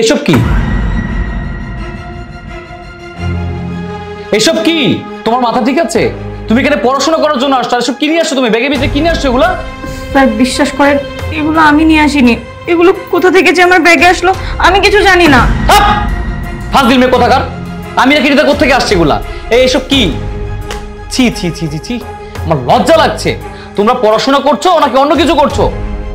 এসব কি? এসব কি? তোমার মাথা ঠিক আছে? তুমি এখানে পড়াশোনা করার জন্য আসছো, এসব কি নিয়ে আসছো? তুমি ব্যাগের ভিতরে কি নিয়ে আসছো এগুলো? স্যার বিশ্বাস করেন, এগুলো আমি নিয়ে আসিনি। এগুলো কোথা থেকে যে আমার ব্যাগে আসলো আমি কিছু জানি না। ফাজিল মেয়ে কোথাকার! আমি নাকি এটা কোথা থেকে আসছে এগুলা? এইসব কি? ছি ছি ছি ছি ছি, আমার লজ্জা লাগছে। তোমরা পড়াশোনা করছো নাকি অন্য কিছু করছো?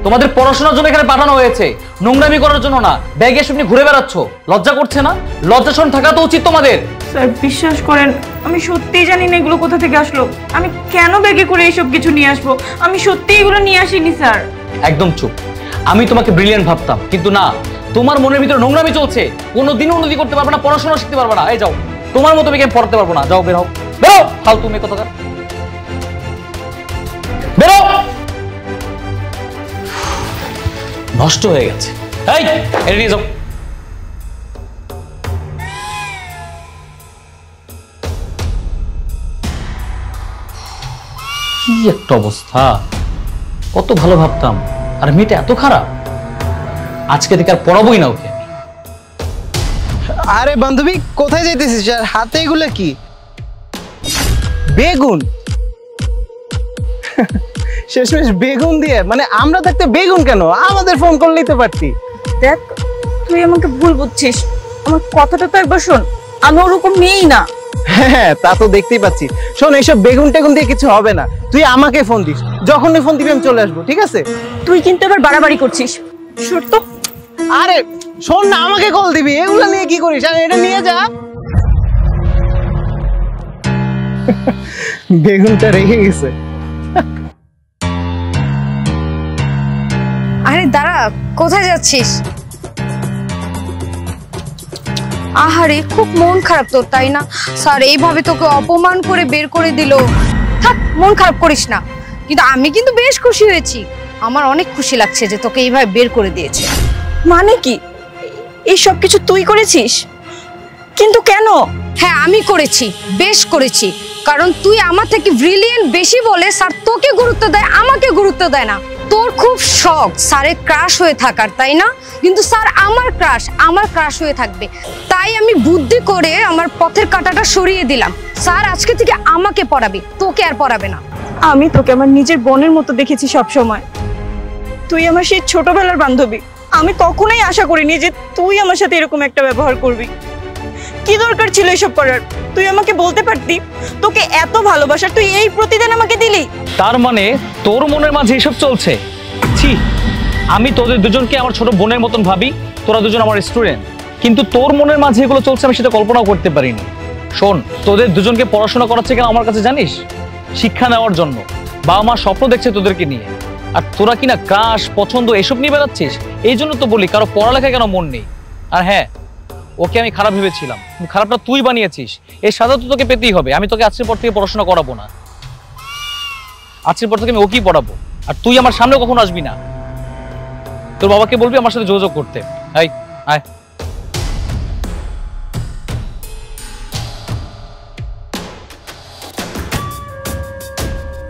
তোমাদের পড়াশোনার জন্য এখানে পাঠানো হয়েছে, নোংরামি করার জন্য না। ব্যাগে এসব নিয়ে ঘুরে বেড়াচ্ছ, লজ্জা করছে না? লজ্জাশরম থাকা তো উচিত তোমাদের। স্যার বিশ্বাস করেন, আমি সত্যিই জানি না এগুলো কোথা থেকে আসলো। আমি কেন ব্যাগে করে এইসব কিছু নিয়ে আসবো? আমি সত্যি এগুলো নিয়ে আসিনি স্যার। একদম চুপ। আমি তোমাকে ব্রিলিয়ান্ট ভাবতাম, কিন্তু না, তোমার মনের ভিতরে নোংরামি চলছে। কোনোদিনও উন্নতি করতে পারবে না, পড়াশোনা শিখতে পারবে না। এই যাও, তোমার মতো মেয়েকে পড়তে পারবো না। যাও, বের হও, বেরো ফালতু মেয়ে কোথাকার, বেরো। নষ্ট হয়ে গেছে। এই এটা নিয়ে যাও। কি একটা অবস্থা! কত ভালো ভাবতাম, আর মেয়েটা এত খারাপ। আজকে থেকে আর পড়াবোই না ওকে। আরে বান্ধবী, কোথায় যাইতেছিস? আর হাতে এগুলো কি? বেগুন? শেষমেশ বেগুন দিয়ে? মানে আমরা থাকতে বেগুন কেন? আমাদের ফোন করলেই তো পারতি। দেখ, তুই আমাকে ভুল বুঝছিস। আমার কথাটা তো একবার শোন, আমি ওরকম মেয়েই না। হ্যাঁ, তা তো দেখতেই পাচ্ছি। শোন, এইসব বেগুন টেগুন দিয়ে কিছু হবে না। তুই আমাকে ফোন দিস, যখনই ফোন দিবি আমি চলে আসবো, ঠিক আছে? তুই কিন্তু এবার বাড়াবাড়ি করছিস। শোন তো। আরে শোন না, আমাকে কল দিবি। এগুলো নিয়ে কি করিস? আর এটা নিয়ে যা। বেগুনটা রেখে গেছে। আরে দাঁড়া, কোথায় যাচ্ছিস? আহারে, খুব মন খারাপ তোর, তাই না? স্যার এইভাবে তোকে অপমান করে বের করে দিল। থাক, মন খারাপ করিস না। কিন্তু আমি কিন্তু বেশ খুশি হয়েছি। আমার অনেক খুশি লাগছে যে তোকে এইভাবে বের করে দিয়েছে। মানে কি? এই সব কিছু তুই করেছিস? কিন্তু কেন? হ্যাঁ, আমি করেছি, বেশ করেছি। কারণ তুই আমার থেকে ব্রিলিয়েন্ট বেশি বলে স্যার তোকে গুরুত্ব দেয়, আমাকে গুরুত্ব দেয় না। তোর খুব শখ স্যারের ক্রাশ হয়ে থাকার, তাই না? কিন্তু স্যার আমার ক্রাশ হয়ে থাকবে। তাই আমি বুদ্ধি করে আমার পথের কাঁটাটা সরিয়ে দিলাম। স্যার আজকে থেকে আমাকে পড়াবে, তোকে আর পড়াবে না। আমি তোকে আমার নিজের বোনের মতো দেখেছি সব সময়। তুই আমার সেই ছোটবেলার বান্ধবী। আমি কখনোই আশা করিনি যে তুই আমার সাথে এরকম একটা ব্যবহার করবি। কি দরকার ছিল এসব করার? তুই আমাকে বলতে পারতি, তোকে এত ভালোবাসা তুই এই প্রতিদান আমাকে দিলি। তার মানে তোর মনের মাঝে এসব চলছে? ছি, আমি তোদের দুজনকে আমার ছোট বোনের মতন ভাবি, তোরা দুজন আমার স্টুডেন্ট, কিন্তু তোর মনের মাঝে এগুলো চলছে আমি সেটা কল্পনাও করতে পারিনি। শোন, তোদের দুজনকে পড়াশোনা করাচ্ছে কেন আমার কাছে জানিস? শিক্ষা নেওয়ার জন্য। বাবা মা স্বপ্ন দেখছে তোদেরকে নিয়ে, আর তোরা কিনা ক্রাশ পছন্দ এসব নিয়ে বেড়াচ্ছিস। এই জন্য তো বলি, কারো পড়ালেখা কেন মন নেই। আর হ্যাঁ, ওকে আমি খারাপ ভেবেছিলাম, খারাপটা তুই বানিয়েছিস। এই সাজা তো তোকে পেতেই হবে। আমি তোকে আজকের পর থেকে পড়াশোনা করাবো না। আজকের পর থেকে আমি ওকেই পড়াবো, আর তুই আমার সামনে কখনো আসবি না। তোর বাবাকে বলবি আমার সাথে যোগাযোগ করতে। আয় আয়।